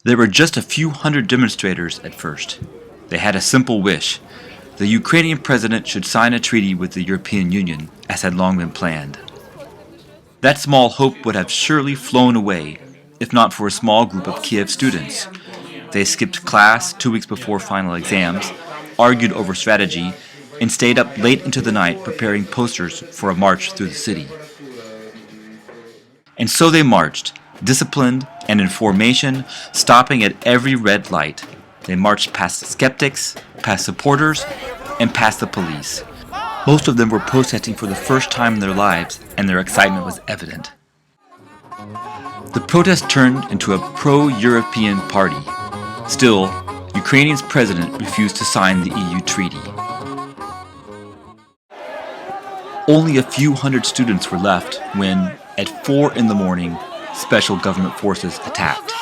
There were just a few hundred demonstrators at first. They had a simple wish. The Ukrainian president should sign a treaty with the European Union, as had long been planned. That small hope would have surely flown away, if not for a small group of Kiev students. They skipped class 2 weeks before final exams, argued over strategy, and stayed up late into the night preparing posters for a march through the city. And so they marched, disciplined and in formation, stopping at every red light. They marched past skeptics, past supporters, and past the police. Most of them were protesting for the first time in their lives, and their excitement was evident. The protest turned into a pro-European party. Still, Ukraine's president refused to sign the EU treaty. Only a few hundred students were left when, at 4 in the morning, special government forces attacked.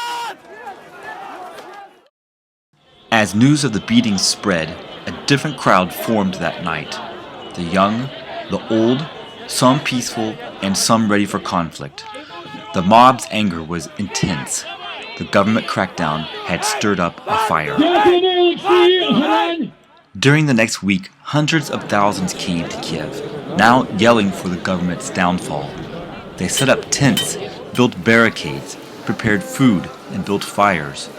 As news of the beatings spread, a different crowd formed that night. The young, the old, some peaceful, and some ready for conflict. The mob's anger was intense. The government crackdown had stirred up a fire. During the next week, hundreds of thousands came to Kiev, now yelling for the government's downfall. They set up tents, built barricades, prepared food, and built fires.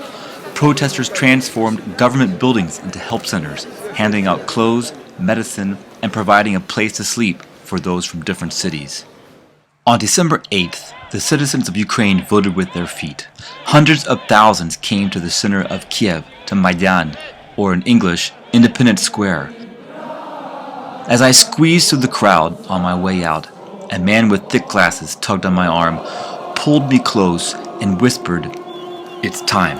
Protesters transformed government buildings into help centers, handing out clothes, medicine, and providing a place to sleep for those from different cities. On December 8th, the citizens of Ukraine voted with their feet. Hundreds of thousands came to the center of Kiev, to Maidan, or in English, Independence Square. As I squeezed through the crowd on my way out, a man with thick glasses tugged on my arm, pulled me close, and whispered, "It's time."